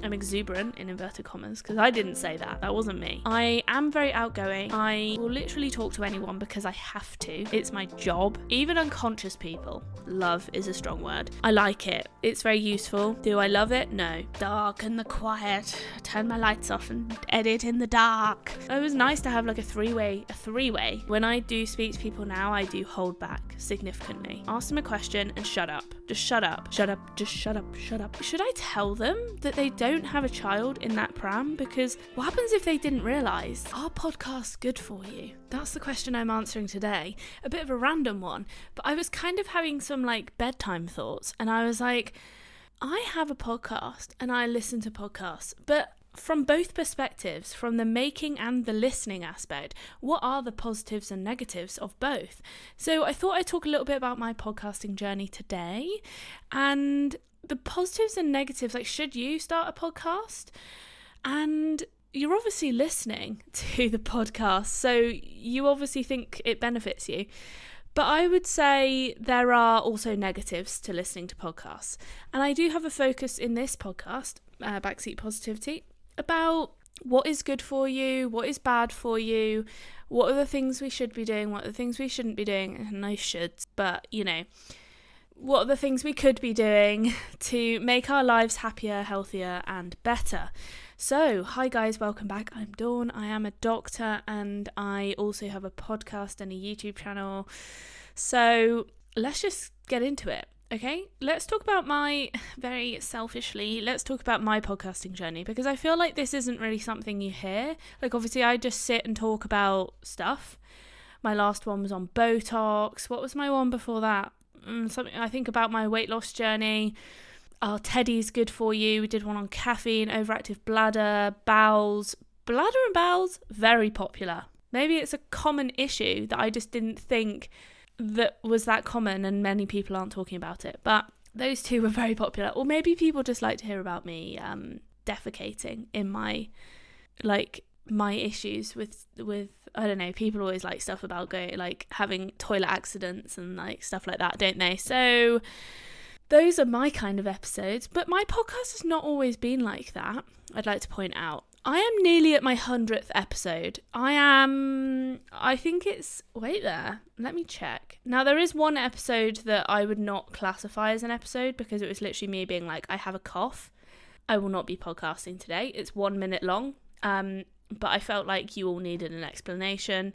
I'm exuberant in inverted commas, because I didn't say that. That wasn't me. I am very outgoing. I will literally talk to anyone because I have to. It's my job. Even unconscious people. Love is a strong word. I like it. It's very useful. Do I love it? No. Dark and the quiet. Turn my lights off and edit in the dark. It was nice to have like a three-way. When I do speak to people now, I do hold back significantly. Ask them a question and shut up. Just shut up. Shut up. Just shut up. Shut up. Should I tell them that they don't have a child in that pram? Because what happens if they didn't realise? Are podcasts good for you? That's the question I'm answering today. A bit of a random one, but I was kind of having some like bedtime thoughts, and I was like, I have a podcast and I listen to podcasts, but from both perspectives, from the making and the listening aspect, what are the positives and negatives of both? So I thought I'd talk a little bit about my podcasting journey today and the positives and negatives. Like, should you start a podcast? And you're obviously listening to the podcast, so you obviously think it benefits you. But I would say there are also negatives to listening to podcasts. And I do have a focus in this podcast, Backseat Positivity, about what is good for you, what is bad for you, what are the things we should be doing, what are the things we shouldn't be doing. No shoulds, but what are the things we could be doing to make our lives happier, healthier and better. So, hi guys, welcome back. I'm Dawn. I am a doctor and I also have a podcast and a YouTube channel. So, let's just get into it. Okay, let's talk about let's talk about my podcasting journey, because I feel like this isn't really something you hear. Like, obviously I just sit and talk about stuff. My last one was on Botox. What was my one before that? Something I think about my weight loss journey. Teddy's good for you. We did one on caffeine, overactive bladder, bowels. Bladder and bowels, very popular. Maybe it's a common issue that I just didn't think that was that common and many people aren't talking about it, but those two were very popular. Or maybe people just like to hear about me defecating in my issues with I don't know, people always like stuff about having toilet accidents and like stuff like that, don't they? So those are my kind of episodes, but my podcast has not always been like that. I'd like to point out I am nearly at my 100th episode. Wait there, let me check. Now, there is one episode that I would not classify as an episode because it was literally me being like, I have a cough. I will not be podcasting today. It's 1 minute long. But I felt like you all needed an explanation.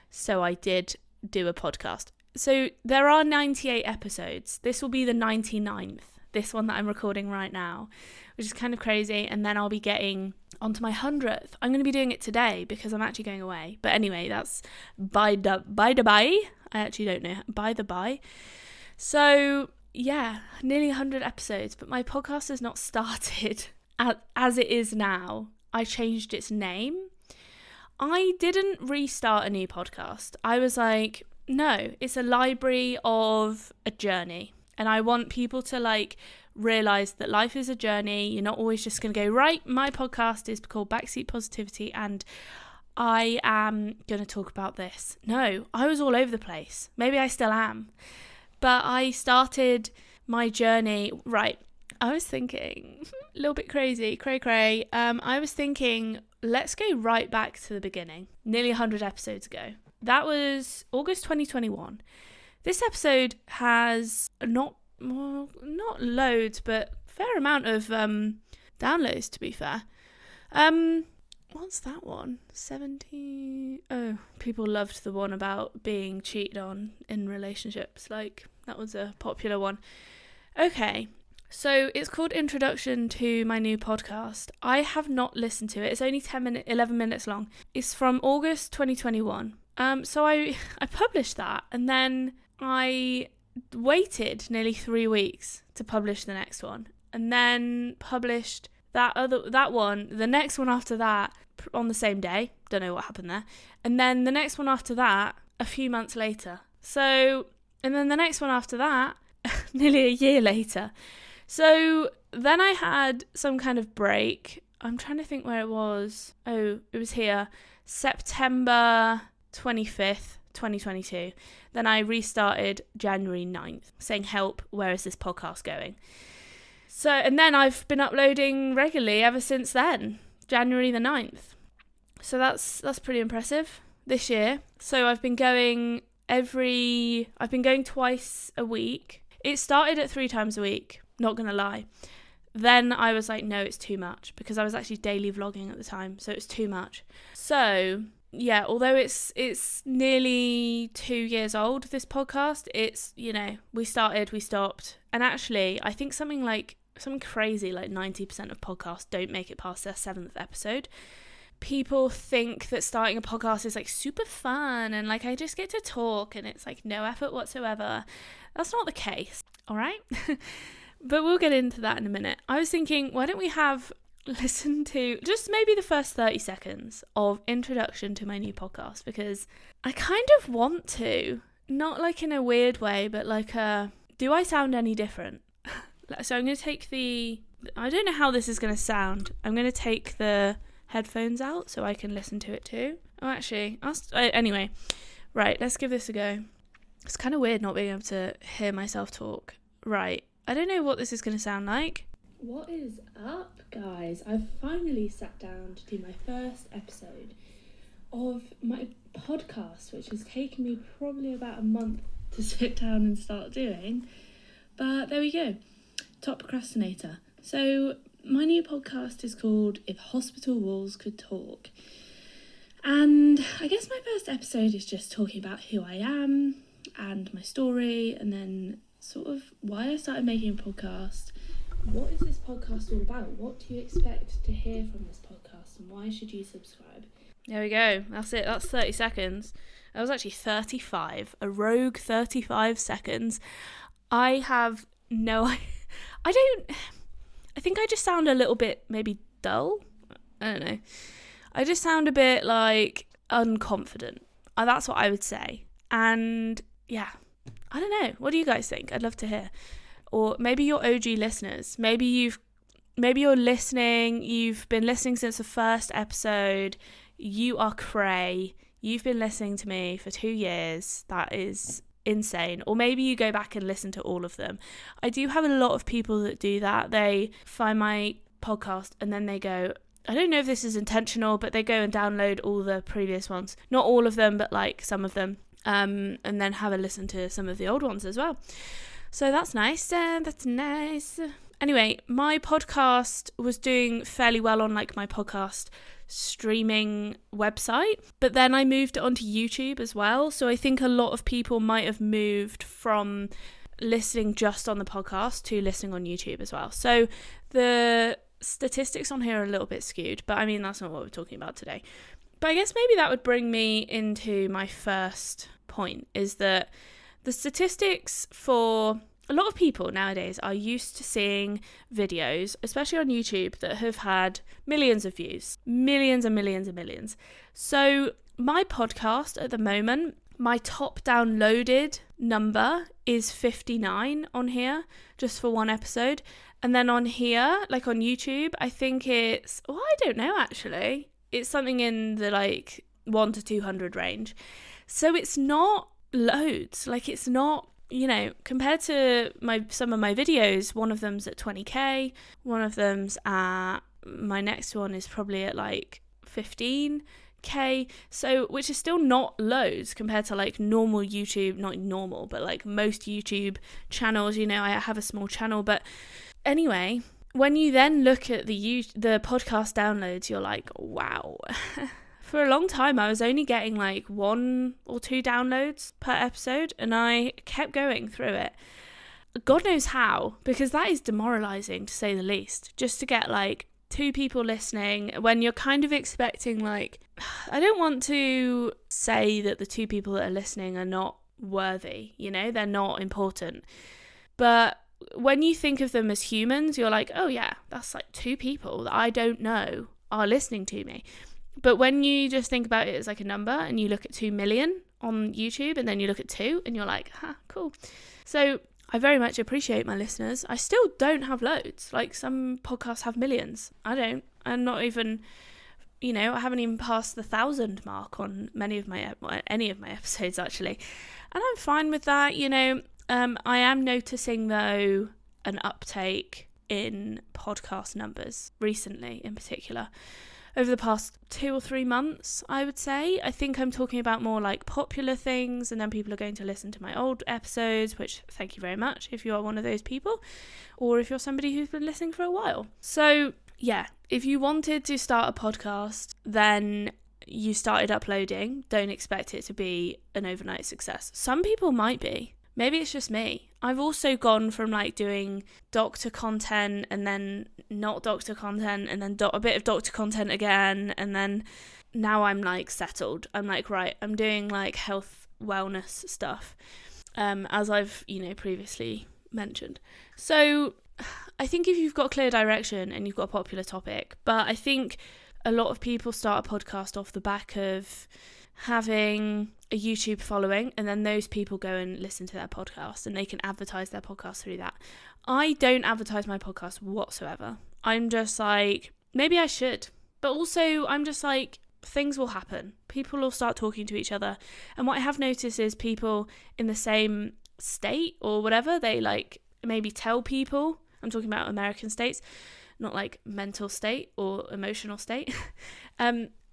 So I did do a podcast. So there are 98 episodes. This will be the 99th. This one that I'm recording right now, which is kind of crazy. And then I'll be getting onto my 100th. I'm going to be doing it today because I'm actually going away. But anyway, that's by the by. I actually don't know. By the by. So yeah, nearly 100 episodes. But my podcast has not started as it is now. I changed its name. I didn't restart a new podcast. I was like, no, it's a library of a journey. And I want people to realise that life is a journey. You're not always just going to go, right, my podcast is called Backseat Positivity and I am going to talk about this. No, I was all over the place. Maybe I still am. But I started my journey, right, I was thinking, a little bit crazy, cray. I was thinking, let's go right back to the beginning, nearly 100 episodes ago. That was August 2021. This episode has not loads, but fair amount of downloads, to be fair. What's that one? 70. Oh, people loved the one about being cheated on in relationships. That was a popular one. Okay, so it's called Introduction to My New Podcast. I have not listened to it. It's only 11 minutes long. It's from August 2021. So I published that, and then I waited nearly 3 weeks to publish the next one, and then published that one, the next one after that on the same day. Don't know what happened there. And then the next one after that a few months later. So, and then the next one after that nearly a year later. So then I had some kind of break. I'm trying to think where it was. Oh, it was here. September 25th, 2022. Then I restarted January 9th saying, help, where is this podcast going? So, and then I've been uploading regularly ever since then, January the 9th. So that's pretty impressive this year. So I've been going twice a week. It started at 3 times a week, not gonna lie. Then I was like, no, it's too much, because I was actually daily vlogging at the time, so it's too much. So yeah, although it's nearly 2 years old, this podcast, it's, you know, we started, we stopped. And actually, I think something crazy like 90% of podcasts don't make it past their 7th episode. People think that starting a podcast is like super fun and like I just get to talk and it's like no effort whatsoever. That's not the case, all right? But we'll get into that in a minute. I was thinking, why don't we listen to just maybe the first 30 seconds of introduction to my new podcast, because I kind of want to, not like in a weird way, but like do I sound any different? So I'm going to take I don't know how this is going to sound. I'm going to take the headphones out so I can listen to it too. Oh, actually, anyway, right, let's give this a go. It's kind of weird not being able to hear myself talk. Right, I don't know what this is going to sound like. What is up, guys? I've finally sat down to do my first episode of my podcast, which has taken me probably about a month to sit down and start doing. But there we go. Top procrastinator. So my new podcast is called If Hospital Walls Could Talk. And I guess my first episode is just talking about who I am and my story, and then sort of why I started making a podcast. What is this podcast all about? What do you expect to hear from this podcast, and why should you subscribe? There we go. That's it. That's 30 seconds. That was actually 35. A rogue 35 seconds. I have no idea. I think I just sound a little bit maybe dull. I don't know. I just sound a bit like unconfident. That's what I would say. And yeah, I don't know. What do you guys think? I'd love to hear. Or maybe you're OG listeners. Maybe you're listening. You've been listening since the first episode. You are cray. You've been listening to me for 2 years. That is insane. Or maybe you go back and listen to all of them. I do have a lot of people that do that. They find my podcast and then they go, I don't know if this is intentional, but they go and download all the previous ones. Not all of them, but like some of them. And then have a listen to some of the old ones as well. So that's nice. That's nice. Anyway, my podcast was doing fairly well on like my podcast streaming website, but then I moved it onto YouTube as well. So I think a lot of people might have moved from listening just on the podcast to listening on YouTube as well. So the statistics on here are a little bit skewed, but I mean, that's not what we're talking about today. But I guess maybe that would bring me into my first point, is that the statistics for a lot of people nowadays are used to seeing videos, especially on YouTube, that have had millions of views, millions and millions and millions. So my podcast at the moment, my top downloaded number is 59 on here, just for one episode. And then on here, like on YouTube, I think it's, I don't know actually. It's something in the like 1 to 200 range. So it's not loads. Like it's not, you know, compared to some of my videos, one of them's at 20k, one of them's at, my next one is probably at like 15k, so which is still not loads compared to like normal YouTube, not normal, but like most YouTube channels. You know, I have a small channel, but anyway, when you then look at the podcast downloads, you're like, wow. For a long time, I was only getting like 1 or 2 downloads per episode, and I kept going through it. God knows how, because that is demoralizing to say the least, just to get like 2 people listening when you're kind of expecting like, I don't want to say that the 2 people that are listening are not worthy, you know, they're not important. But when you think of them as humans, you're like, oh yeah, that's like 2 people that I don't know are listening to me. But when you just think about it as like a number and you look at 2 million on YouTube and then you look at 2 and you're like, cool. So I very much appreciate my listeners. I still don't have loads. Like some podcasts have millions. I don't. I'm not even, you know, I haven't even passed the 1,000 mark on any of my episodes actually. And I'm fine with that, you know. I am noticing though an uptake in podcast numbers recently, in particular. Over the past 2 or 3 months, I would say. I think I'm talking about more like popular things, and then people are going to listen to my old episodes, which thank you very much if you are one of those people, or if you're somebody who's been listening for a while. So yeah, if you wanted to start a podcast, then you started uploading, don't expect it to be an overnight success. Some people might be. Maybe it's just me. I've also gone from like doing doctor content and then not doctor content and then a bit of doctor content again, and then now I'm like settled. I'm like, right, I'm doing like health wellness stuff, as I've, previously mentioned. So I think if you've got clear direction and you've got a popular topic, but I think a lot of people start a podcast off the back of having a YouTube following, and then those people go and listen to their podcast and they can advertise their podcast through that. I don't advertise my podcast whatsoever. I'm just like, maybe I should, but also I'm just like, things will happen. People will start talking to each other, and what I have noticed is people in the same state or whatever, they like maybe tell people, I'm talking about American states, not like mental state or emotional state.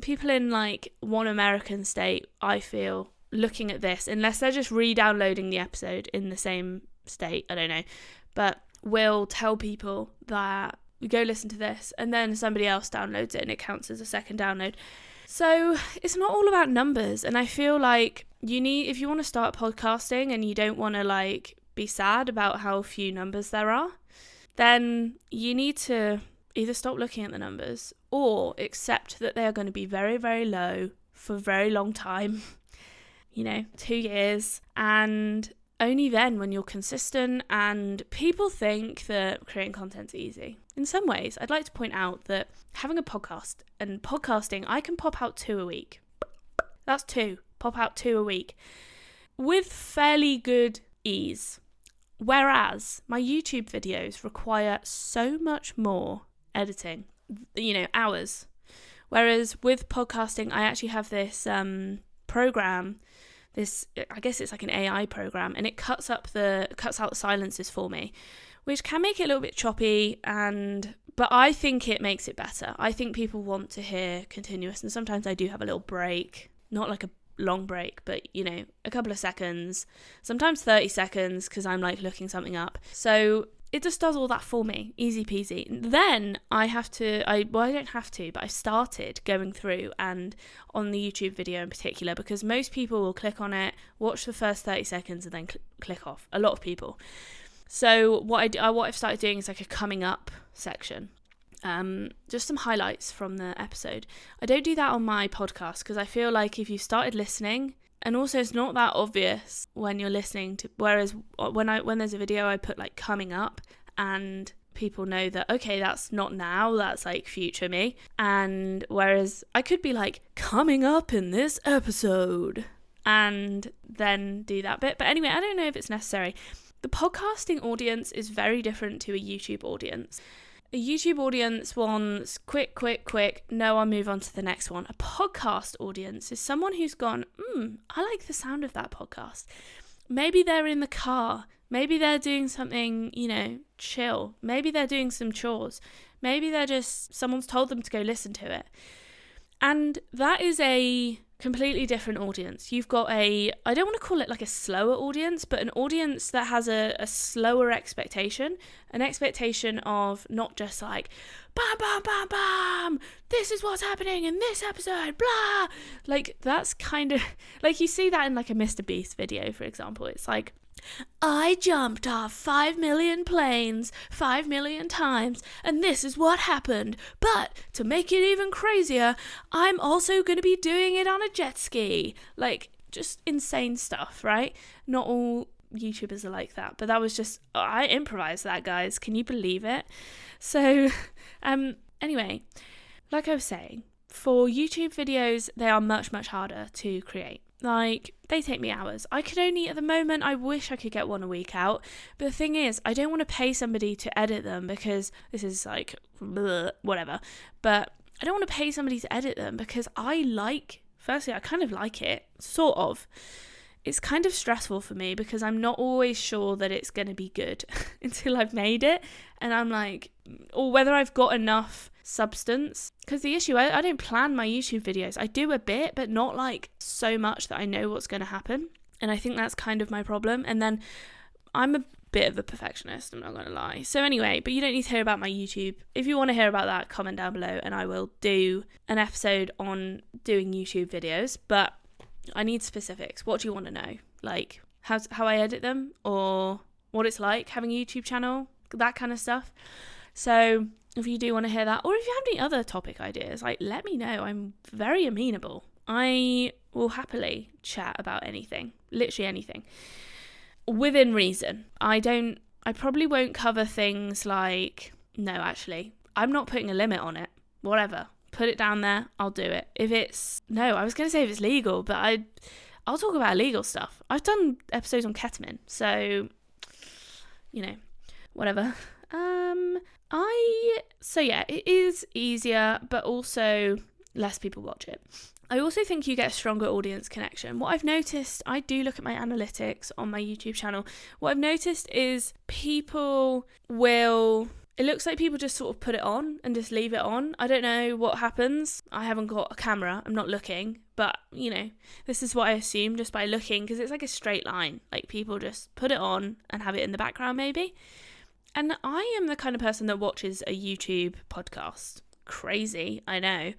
People in like one American state, I feel, looking at this, unless they're just re-downloading the episode in the same state, I don't know, but will tell people that we go listen to this, and then somebody else downloads it and it counts as a second download. So it's not all about numbers, and I feel like if you want to start podcasting and you don't want to like be sad about how few numbers there are, then you need to either stop looking at the numbers or accept that they are going to be very, very low for a very long time, 2 years, and only then when you're consistent. And people think that creating content's easy. In some ways, I'd like to point out that having a podcast and podcasting, I can pop out 2 a week. That's 2. Pop out 2 a week with fairly good ease. Whereas my YouTube videos require so much more editing, hours. Whereas with podcasting, I actually have this program, I guess it's like an AI program, and it cuts out the silences for me, which can make it a little bit choppy, but I think it makes it better. I think people want to hear continuous, and sometimes I do have a little break, not like a long break, but a couple of seconds, sometimes 30 seconds, because I'm like looking something up. So it just does all that for me, easy peasy. Then I don't have to, but I started going through and on the YouTube video in particular, because most people will click on it, watch the first 30 seconds and then click off. A lot of people. So what I've started doing is like a coming up section. Just some highlights from the episode. I don't do that on my podcast because I feel like if you started listening, and also it's not that obvious when you're listening to, whereas when there's a video, I put like coming up, and people know that, okay, that's not now, that's like future me. And whereas I could be like coming up in this episode and then do that bit. But anyway, I don't know if it's necessary. The podcasting audience is very different to a YouTube audience. A YouTube audience wants quick, no, I'll move on to the next one. A podcast audience is someone who's gone, I like the sound of that podcast. Maybe they're in the car. Maybe they're doing something, chill. Maybe they're doing some chores. Maybe someone's told them to go listen to it. And that is a completely different audience. You've got I don't want to call it like a slower audience, but an audience that has a slower expectation, an expectation of not just like, bam, bam, bam, bam, this is what's happening in this episode, blah. Like, that's kind of, like, you see that in like a Mr. Beast video, for example. It's like, I jumped off 5 million planes 5 million times, and this is what happened. But to make it even crazier, I'm also going to be doing it on a jet ski. Like, just insane stuff, right? Not all YouTubers are like that, but that was just, I improvised that, guys. Can you believe it? So, anyway, like I was saying, for YouTube videos, they are much, much harder to create. Like, they take me hours. I could only, at the moment, I wish I could get one a week out. But the thing is, I don't want to pay somebody to edit them, because this is like, bleh, whatever. But I don't want to pay somebody to edit them because firstly, I kind of like it, sort of. it's kind of stressful for me because I'm not always sure that it's going to be good until I've made it. And I'm like, or whether I've got enough substance. Because the issue, I don't plan my YouTube videos. I do a bit, but not like so much that I know what's going to happen. And I think that's kind of my problem. And then I'm a bit of a perfectionist, I'm not going to lie. So anyway, but you don't need to hear about my YouTube. If you want to hear about that, comment down below and I will do an episode on doing YouTube videos. But I need specifics. What do you want to know? Like how I edit them, or what it's like having a YouTube channel, that kind of stuff. So if you do want to hear that, or if you have any other topic ideas, like let me know. I'm very amenable. I will happily chat about anything, literally anything, within reason. I probably won't cover things like, no, actually, I'm not putting a limit on it. Whatever. Put it down there, I'll do it. If it's legal, but I'll talk about illegal stuff. I've done episodes on ketamine, so whatever. It is easier, but also less people watch it. I also think you get a stronger audience connection. What I've noticed, I do look at my analytics on my YouTube channel. What I've noticed is it looks like people just sort of put it on and just leave it on. I don't know what happens. I haven't got a camera. I'm not looking. But, this is what I assume just by looking, because it's like a straight line. Like people just put it on and have it in the background maybe. And I am the kind of person that watches a YouTube podcast. Crazy, I know.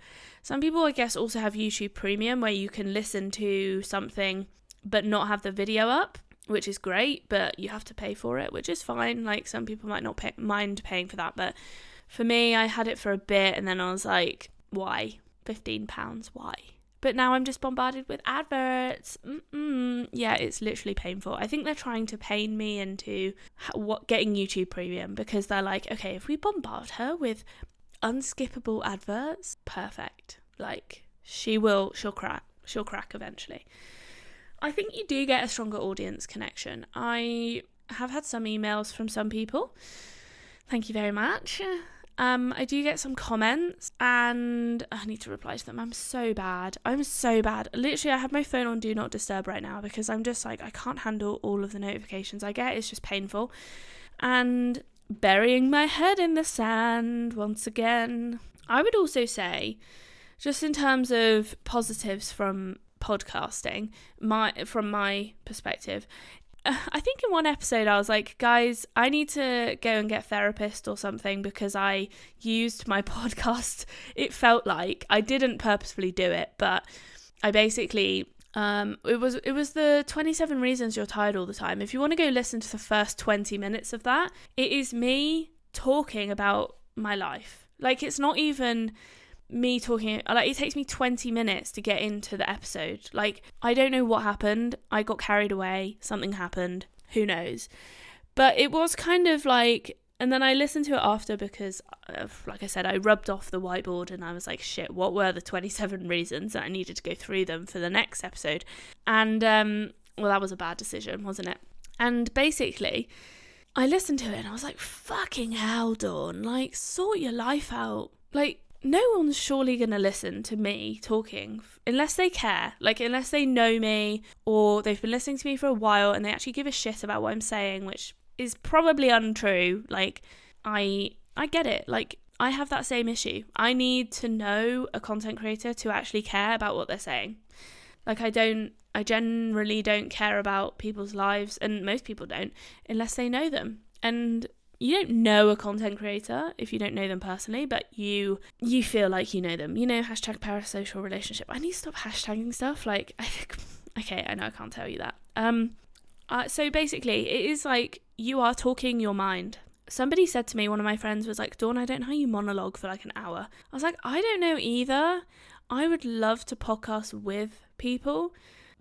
Some people, I guess, also have YouTube Premium where you can listen to something but not have the video up, which is great, but you have to pay for it, which is fine. Like some people might not mind paying for that, but for me, I had it for a bit and then I was like, why? £15, why? But now I'm just bombarded with adverts. Yeah, it's literally painful. I think they're trying to pain me into getting YouTube Premium because they're like, okay, if we bombard her with unskippable adverts, perfect. Like she'll crack eventually. I think you do get a stronger audience connection. I have had some emails from some people. Thank you very much. I do get some comments and I need to reply to them. I'm so bad. Literally, I have my phone on Do Not Disturb right now because I'm just like, I can't handle all of the notifications I get. It's just painful. And burying my head in the sand once again. I would also say, just in terms of positives from podcasting, from my perspective, I think in one episode I was like, guys, I need to go and get a therapist or something because I used my podcast. It felt like I didn't purposefully do it, but I basically it was the 27 reasons you're tired all the time. If you want to go listen to the first 20 minutes of that, it is me talking about my life. Like it's not even me talking, like it takes me 20 minutes to get into the episode. Like I don't know what happened. I got carried away. Something happened. Who knows? But it was kind of like, and then I listened to it after because, like I said, I rubbed off the whiteboard and I was like, shit, what were the 27 reasons? And I needed to go through them for the next episode. And, well, that was a bad decision, wasn't it? And basically, I listened to it and I was like, fucking hell, Dawn, like, sort your life out. Like, no one's surely going to listen to me talking unless they care, like unless they know me or they've been listening to me for a while and they actually give a shit about what I'm saying, which is probably untrue. Like I get it. Like I have that same issue. I need to know a content creator to actually care about what they're saying. Like I generally don't care about people's lives, and most people don't unless they know them. And you don't know a content creator if you don't know them personally, but you feel like you know them. Hashtag parasocial relationship. I need to stop hashtagging stuff. Like, okay, I know I can't tell you that. So basically, it is like you are talking your mind. Somebody said to me, one of my friends was like, Dawn, I don't know how you monologue for like an hour. I was like, I don't know either. I would love to podcast with people.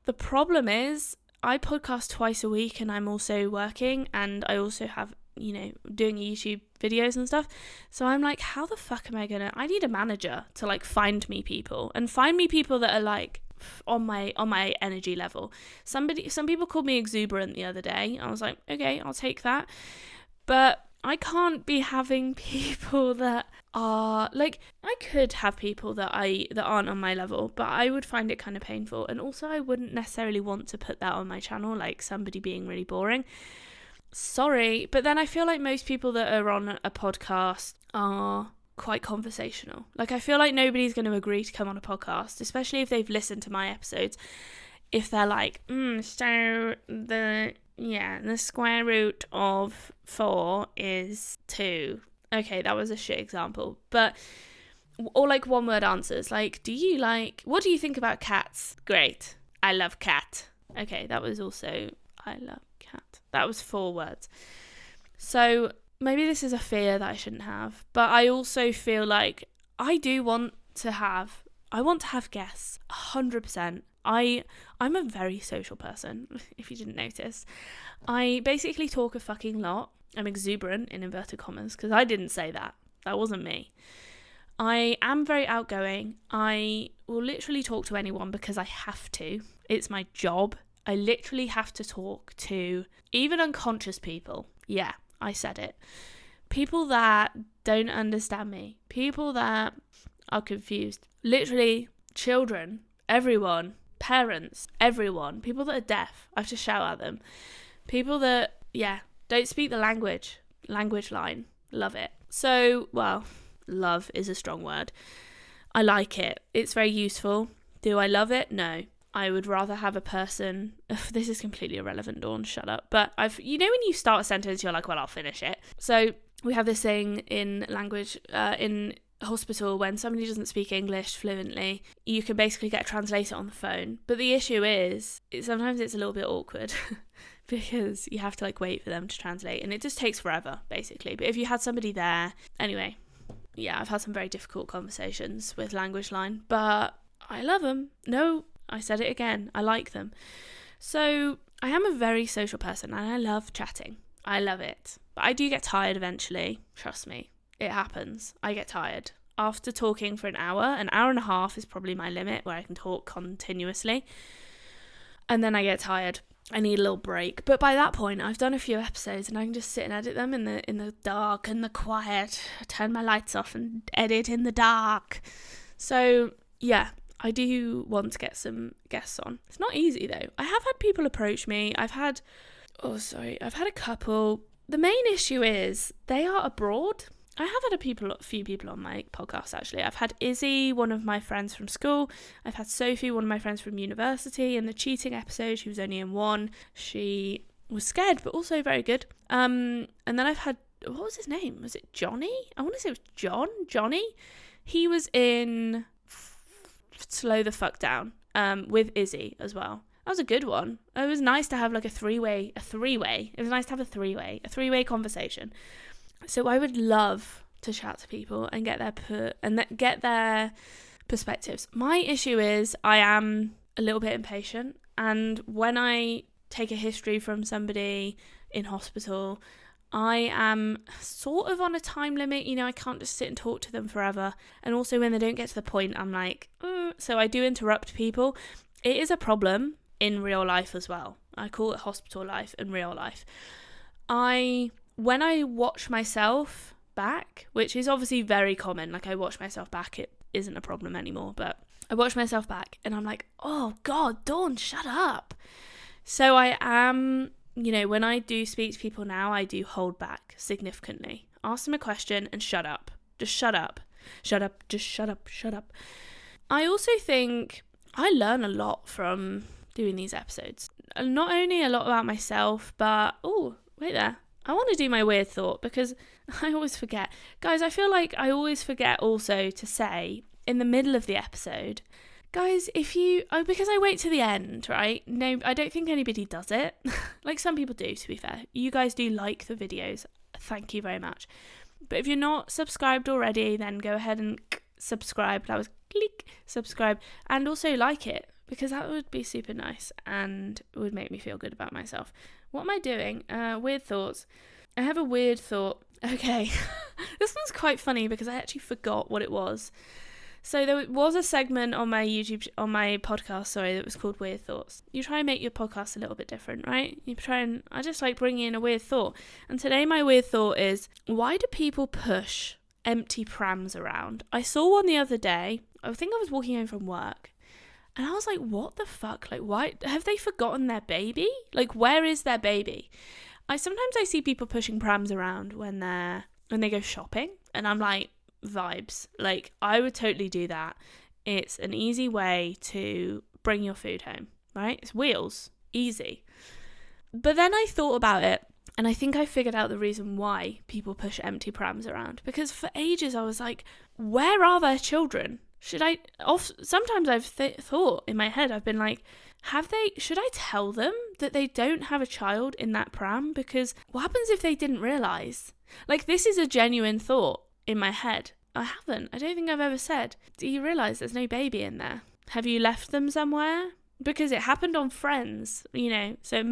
The problem is I podcast twice a week and I'm also working and I also have doing YouTube videos and stuff. So I'm like, how the fuck am I need a manager to like find me people that are like on my energy level. Some people called me exuberant the other day. I was like, okay, I'll take that. But I can't be having people that are like, I could have people that aren't on my level, but I would find it kind of painful. And also I wouldn't necessarily want to put that on my channel, like somebody being really boring. Sorry, but then I feel like most people that are on a podcast are quite conversational. Like, I feel like nobody's going to agree to come on a podcast, especially if they've listened to my episodes, if they're like, so the square root of 4 is 2. Okay, that was a shit example. But, or like one word answers. Like, what do you think about cats? Great. I love cat. Okay, that was also, I love cat. That was 4 words. So maybe this is a fear that I shouldn't have. But I also feel like I want to have guests, 100%. I'm a very social person, if you didn't notice. I basically talk a fucking lot. I'm exuberant, in inverted commas, because I didn't say that. That wasn't me. I am very outgoing. I will literally talk to anyone because I have to. It's my job. I literally have to talk to even unconscious people. Yeah, I said it. People that don't understand me. People that are confused. Literally, children, everyone. Parents, everyone, people that are deaf, I have to shout at them. People that, don't speak the language line, love it. So, well, love is a strong word. I like it. It's very useful. Do I love it? No. I would rather have a person, this is completely irrelevant, Dawn, shut up. But when you start a sentence, you're like, well, I'll finish it. So we have this thing in language, in hospital, when somebody doesn't speak English fluently, you can basically get a translator on the phone. But the issue is, sometimes it's a little bit awkward because you have to like wait for them to translate, and it just takes forever, basically. But if you had somebody there, anyway, I've had some very difficult conversations with language line, but I love them. No, I said it again, I like them. So I am a very social person and I love chatting. I love it. But I do get tired eventually, trust me. It happens. I get tired. After talking for an hour and a half is probably my limit where I can talk continuously. And then I get tired. I need a little break. But by that point, I've done a few episodes and I can just sit and edit them in the dark and the quiet. I turn my lights off and edit in the dark. So, yeah, I do want to get some guests on. It's not easy, though. I have had people approach me. I've had a couple. The main issue is they are abroad. I have had a few people on my podcast, actually. I've had Izzy, one of my friends from school. I've had Sophie, one of my friends from university. In the cheating episode, she was only in 1. She was scared, but also very good. And then I've had, what was his name? Was it Johnny? I want to say it was Johnny. He was in Slow the Fuck Down with Izzy as well. That was a good one. It was nice to have like a three-way. It was nice to have a three-way conversation. So I would love to chat to people and get their perspectives. My issue is I am a little bit impatient, and when I take a history from somebody in hospital, I am sort of on a time limit. I can't just sit and talk to them forever. And also when they don't get to the point, I'm like, so I do interrupt people. It is a problem in real life as well. I call it hospital life and real life. When I watch myself back, which is obviously very common, like I watch myself back, it isn't a problem anymore, but I watch myself back and I'm like, oh God, Dawn, shut up. So I am, when I do speak to people now, I do hold back significantly. Ask them a question and shut up. Just shut up. Shut up. Just shut up. Shut up. I also think I learn a lot from doing these episodes. Not only a lot about myself, but, wait there. I want to do my weird thought because I always forget. Guys, I feel like I always forget also to say in the middle of the episode, guys, because I wait to the end, right? No, I don't think anybody does it. Like some people do, to be fair. You guys do like the videos. Thank you very much. But if you're not subscribed already, then go ahead and subscribe. That was click, subscribe. And also like it, because that would be super nice and would make me feel good about myself. What am I doing? Weird thoughts. I have a weird thought. Okay. This one's quite funny because I actually forgot what it was. So there was a segment on my podcast, that was called Weird Thoughts. You try and make your podcast a little bit different, right? I just like bringing in a weird thought. And today my weird thought is, why do people push empty prams around? I saw one the other day. I think I was walking home from work. And I was like, what the fuck? Like, why? Have they forgotten their baby? Like, where is their baby? Sometimes I see people pushing prams around when they go shopping. And I'm like, vibes. Like, I would totally do that. It's an easy way to bring your food home, right? It's wheels, easy. But then I thought about it, and I think I figured out the reason why people push empty prams around. Because for ages I was like, where are their children? Sometimes I've thought in my head, I've been like, should I tell them that they don't have a child in that pram? Because what happens if they didn't realise? Like, this is a genuine thought in my head. I don't think I've ever said, do you realise there's no baby in there? Have you left them somewhere? Because it happened on Friends, so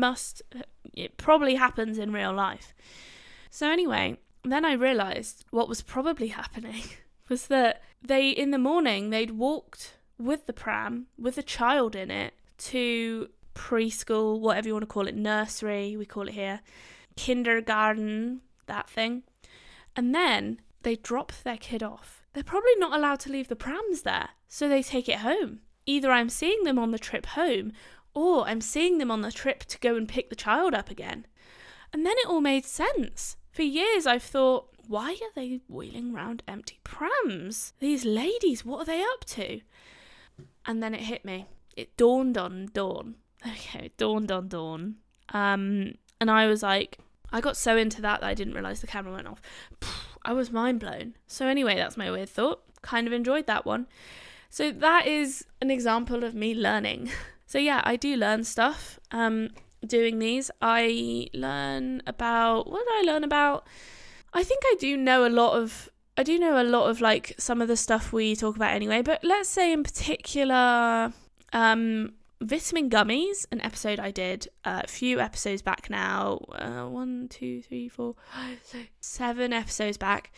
it probably happens in real life. So anyway, then I realised what was probably happening was that in the morning, they'd walked with the pram, with a child in it, to preschool, whatever you want to call it, nursery, we call it here, kindergarten, that thing. And then they drop their kid off. They're probably not allowed to leave the prams there, so they take it home. Either I'm seeing them on the trip home, or I'm seeing them on the trip to go and pick the child up again. And then it all made sense. For years I've thought, why are they wheeling around empty prams? These ladies, what are they up to? And then it hit me. It dawned on Dawn. Okay, it dawned on Dawn. And I was like, I got so into that I didn't realise the camera went off. I was mind blown. So anyway, that's my weird thought. Kind of enjoyed that one. So that is an example of me learning. So yeah, I do learn stuff doing these. I learn about, what did I learn about? I think I do know a lot of like some of the stuff we talk about anyway, but let's say in particular, vitamin gummies, an episode I did a few episodes back now, 1, 2, 3, 4, 5, 6, 7 episodes back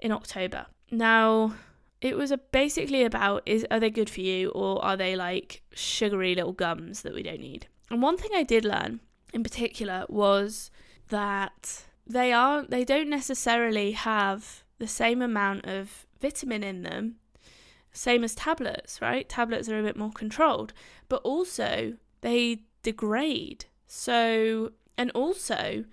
in October. Now, it was basically about, are they good for you, or are they like sugary little gums that we don't need? And one thing I did learn in particular was that they don't necessarily have the same amount of vitamin in them, same as tablets, right? Tablets are a bit more controlled, but also they degrade. So, and also,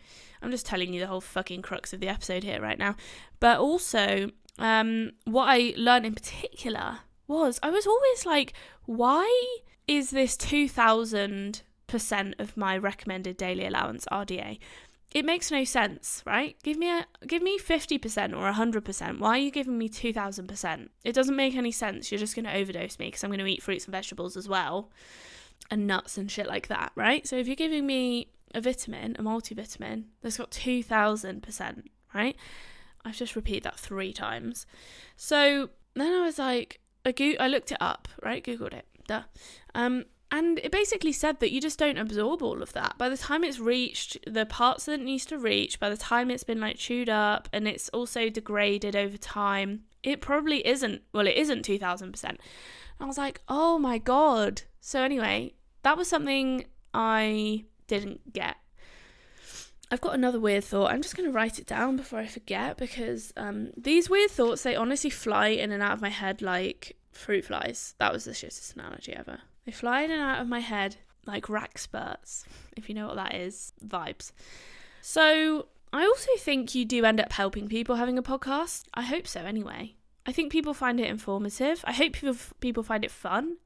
I'm just telling you the whole fucking crux of the episode here right now, but also, what I learned in particular was, I was always like, why is this 2,000% of my recommended daily allowance RDA? It makes no sense, right? Give me 50% or 100%. Why are you giving me 2,000%? It doesn't make any sense. You're just going to overdose me because I'm going to eat fruits and vegetables as well, and nuts and shit like that, right? So if you're giving me a multivitamin that's got 2,000%, right? I've just repeated that 3 times. So then I was like, I looked it up, right? Googled it. Duh. And it basically said that you just don't absorb all of that. By the time it's reached the parts that it needs to reach, by the time it's been like chewed up and it's also degraded over time, it probably isn't, it isn't 2,000%. And I was like, oh my God. So anyway, that was something I didn't get. I've got another weird thought. I'm just going to write it down before I forget, because these weird thoughts, they honestly fly in and out of my head like fruit flies. That was the shittest analogy ever. They fly in and out of my head like rack spurts, if you know what that is. Vibes. So I also think you do end up helping people having a podcast. I hope so anyway. I think people find it informative. I hope people find it fun.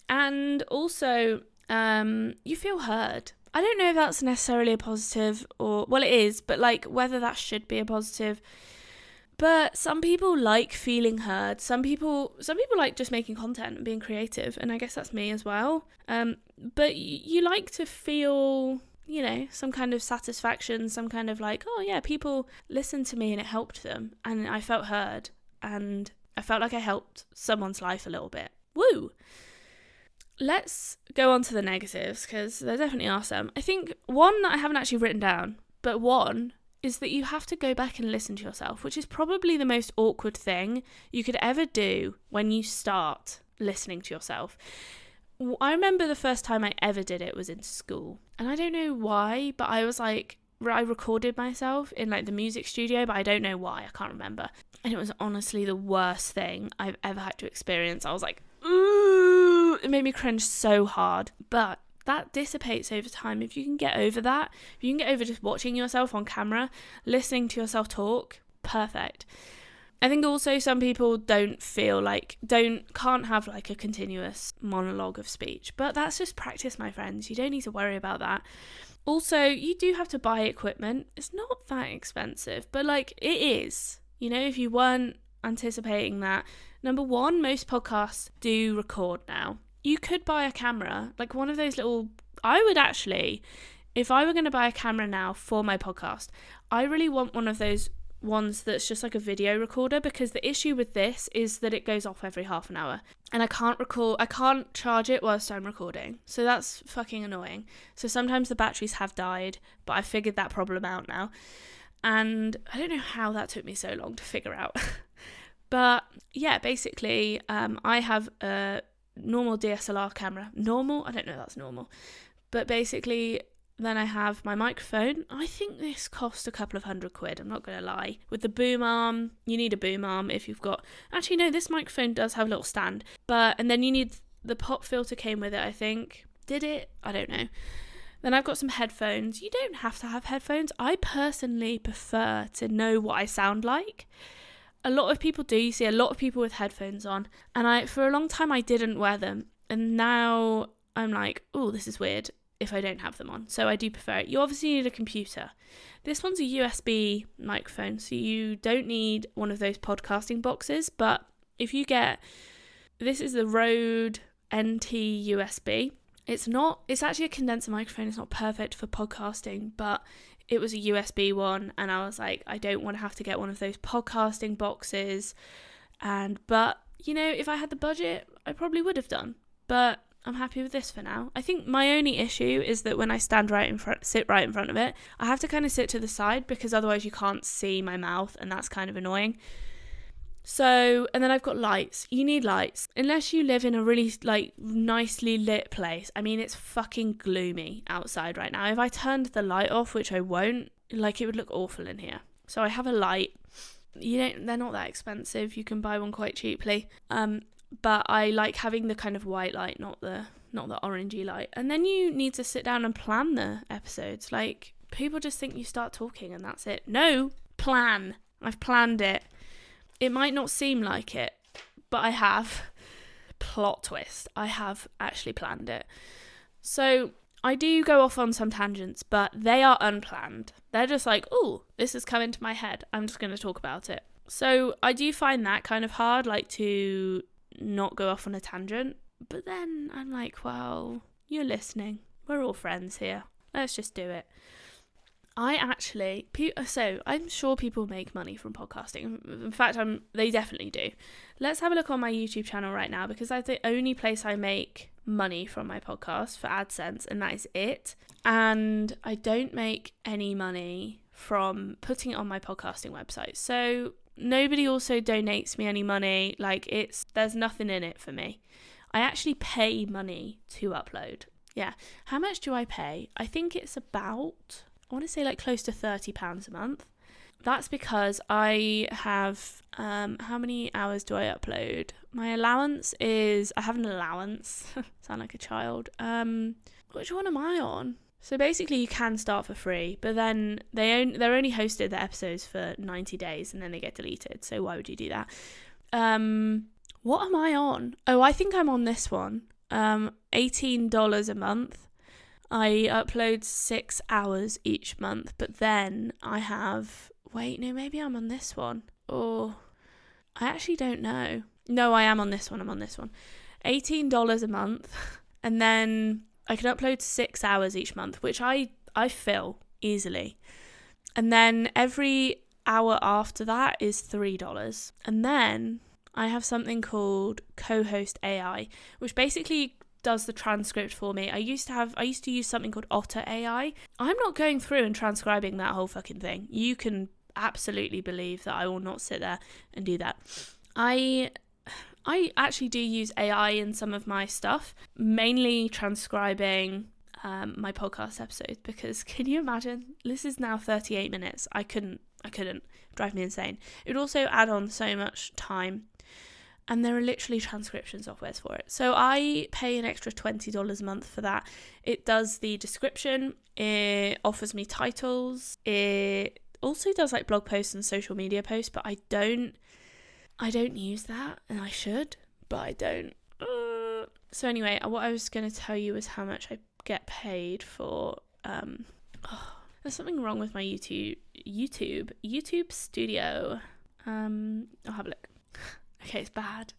And also, you feel heard. I don't know if that's necessarily a positive or, well, it is, but like whether that should be a positive. But some people like feeling heard. Some people like just making content and being creative, and I guess that's me as well. But you like to feel, some kind of satisfaction, some kind of like, oh yeah, people listened to me and it helped them, and I felt heard, and I felt like I helped someone's life a little bit. Woo! Let's go on to the negatives, because there definitely are some. I think one that I haven't actually written down, but one is that you have to go back and listen to yourself, which is probably the most awkward thing you could ever do when you start listening to yourself. I remember the first time I ever did it was in school, and I don't know why, but I was like, I recorded myself in like the music studio, but I don't know why, I can't remember. And it was honestly the worst thing I've ever had to experience. I was like, ooh, it made me cringe so hard. But that dissipates over time. If you can get over that, if you can get over just watching yourself on camera, listening to yourself talk, perfect. I think also some people can't have like a continuous monologue of speech, but that's just practice, my friends. You don't need to worry about that. Also, you do have to buy equipment. It's not that expensive, but like it is, you know, if you weren't anticipating that. Number one, most podcasts do record now. You could buy a camera, like one of those little, I would actually, if I were going to buy a camera now for my podcast, I really want one of those ones that's just like a video recorder, because the issue with this is that it goes off every half an hour and I can't charge it whilst I'm recording, so that's fucking annoying. So sometimes the batteries have died, but I figured that problem out now, and I don't know how that took me so long to figure out. But yeah, basically I have a normal DSLR camera. Normal? I don't know if that's normal, but basically then I have my microphone. I think this cost a couple of £100, I'm not going to lie. With the boom arm, you need a boom arm if you've got... Actually, no, this microphone does have a little stand. And then you need... The pop filter came with it, I think. Did it? I don't know. Then I've got some headphones. You don't have to have headphones. I personally prefer to know what I sound like. A lot of people do. You see a lot of people with headphones on. And for a long time, I didn't wear them. And now I'm like, oh, this is weird if I don't have them on. So I do prefer it. You obviously need a computer. This one's a USB microphone, so you don't need one of those podcasting boxes. But if you get... This is the Rode NT USB. It's actually a condenser microphone. It's not perfect for podcasting, but it was a USB one, and I was like, I don't want to have to get one of those podcasting boxes. But, you know, if I had the budget, I probably would have done. But I'm happy with this for now. I think my only issue is that when I sit right in front of it, I have to kind of sit to the side, because otherwise you can't see my mouth, and that's kind of annoying. So, and then I've got lights. You need lights. Unless you live in a really, like, nicely lit place. I mean, it's fucking gloomy outside right now. If I turned the light off, which I won't, like, it would look awful in here. So I have a light. They're not that expensive. You can buy one quite cheaply. But I like having the kind of white light, not the orangey light. And then you need to sit down and plan the episodes. Like, people just think you start talking and that's it. No, plan. I've planned it. It might not seem like it, but I have. Plot twist. I have actually planned it. So I do go off on some tangents, but they are unplanned. They're just like, oh, this has come into my head. I'm just going to talk about it. So I do find that kind of hard, like to not go off on a tangent. But then I'm like, well, you're listening. We're all friends here. Let's just do it. I'm sure people make money from podcasting. In fact, they definitely do. Let's have a look on my YouTube channel right now, because that's the only place I make money from my podcast for AdSense, and that is it. And I don't make any money from putting it on my podcasting website. So nobody also donates me any money. Like, there's nothing in it for me. I actually pay money to upload. Yeah. How much do I pay? I think it's about... I want to say like close to £30 a month. That's because I have, how many hours do I upload? My allowance is, I have an allowance, sound like a child. Which one am I on? So basically you can start for free, but then they're only hosted the episodes for 90 days and then they get deleted. So why would you do that? What am I on? Oh, I think I'm on this one. $18 a month. I upload 6 hours each month, but then I have... Wait, no, maybe I'm on this one. Or... I actually don't know. No, I am on this one. I'm on this one. $18 a month, and then I can upload 6 hours each month, which I fill easily. And then every hour after that is $3. And then I have something called Co-Host AI, which basically does the transcript for me. I used to use something called Otter AI. I'm not going through and transcribing that whole fucking thing. You can absolutely believe that I will not sit there and do that. I actually do use AI in some of my stuff, mainly transcribing my podcast episodes, because can you imagine? This is now 38 minutes. I couldn't. Drive me insane. It would also add on so much time. And there are literally transcription softwares for it. So I pay an extra $20 a month for that. It does the description. It offers me titles. It also does like blog posts and social media posts, but I don't use that, and I should, but I don't. So anyway, what I was going to tell you is how much I get paid for. There's something wrong with my YouTube Studio. I'll have a look. Okay, it's bad.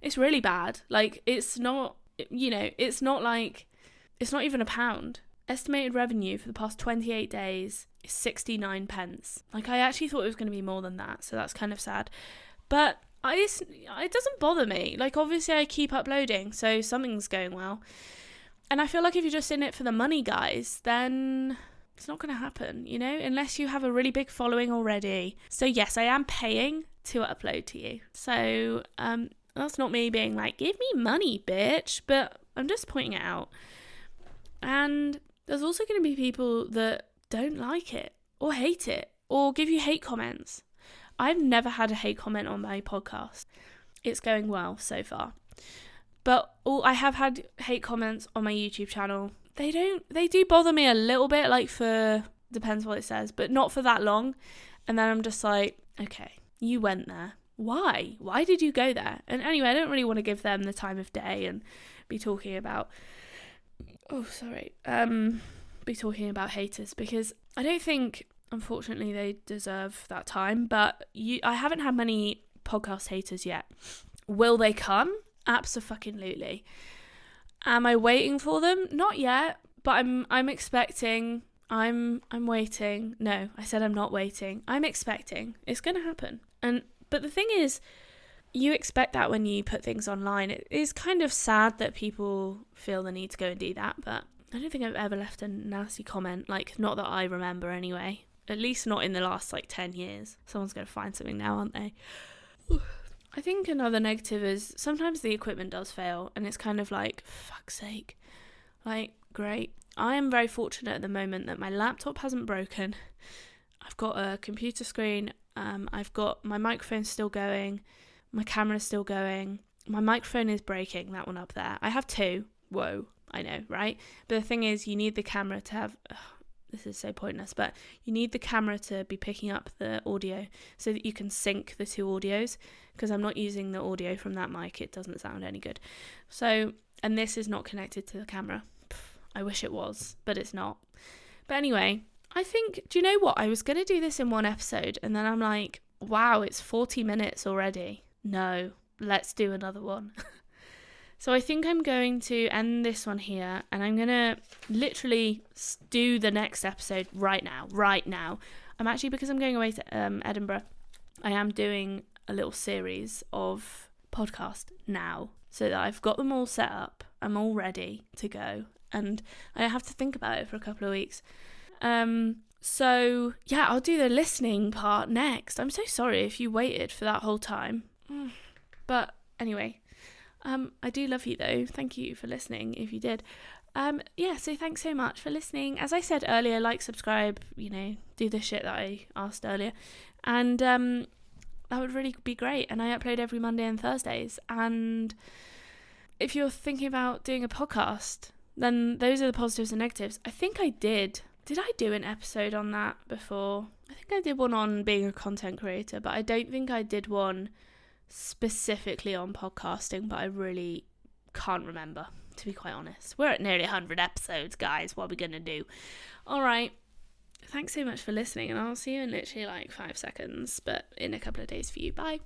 It's really bad. Like, it's not, it's not even £1. Estimated revenue for the past 28 days is 69 pence. Like, I actually thought it was going to be more than that, so that's kind of sad. But it doesn't bother me. Like, obviously I keep uploading, so something's going well. And I feel like if you're just in it for the money, guys, then it's not going to happen, unless you have a really big following already. So yes, I am paying to upload to you. So that's not me being like, give me money, bitch, but I'm just pointing it out. And there's also going to be people that don't like it or hate it or give you hate comments. I've never had a hate comment on my podcast. It's going well so far. But I have had hate comments on my YouTube channel. They do bother me a little bit, like depends what it says, but not for that long. And then I'm just like, okay, you went there. Why? Why did you go there? And anyway, I don't really want to give them the time of day and be talking about, be talking about haters, because I don't think, unfortunately, they deserve that time. But I haven't had many podcast haters yet. Will they come? Abso-fucking-lutely. Am I waiting for them? Not yet, but I'm expecting. I'm waiting. No, I said I'm not waiting. I'm expecting. It's going to happen. But the thing is, you expect that when you put things online. It is kind of sad that people feel the need to go and do that, but I don't think I've ever left a nasty comment, like, not that I remember anyway. At least not in the last, 10 years. Someone's going to find something now, aren't they? I think another negative is sometimes the equipment does fail, and it's kind of like, fuck's sake. Like, great. I am very fortunate at the moment that my laptop hasn't broken. I've got a computer screen. I've got my microphone still going. My camera's still going. My microphone is breaking, that one up there. I have two. Whoa, I know, right? But the thing is, you need the camera to have... this is so pointless, but you need the camera to be picking up the audio so that you can sync the two audios, because I'm not using the audio from that mic. It doesn't sound any good. So, and this is not connected to the camera. I wish it was, but it's not. But anyway, I think, do you know what? I was going to do this in one episode, and then I'm like, wow, it's 40 minutes already. No, let's do another one. So I think I'm going to end this one here, and I'm going to literally do the next episode right now. I'm actually, because I'm going away to Edinburgh, I am doing a little series of podcast now, so that I've got them all set up. I'm all ready to go, and I don't have to think about it for a couple of weeks. So yeah, I'll do the listening part next. I'm so sorry if you waited for that whole time. But anyway, I do love you though. Thank you for listening if you did. So thanks so much for listening. As I said earlier, like, subscribe, do the shit that I asked earlier. And that would really be great. And I upload every Monday and Thursdays. And if you're thinking about doing a podcast, then those are the positives and negatives. I think I did. Did I do an episode on that before? I think I did one on being a content creator, but I don't think I did one specifically on podcasting, but I really can't remember, to be quite honest. We're at nearly 100 episodes, guys. What are we going to do? All right. Thanks so much for listening, and I'll see you in literally 5 seconds, but in a couple of days for you. Bye.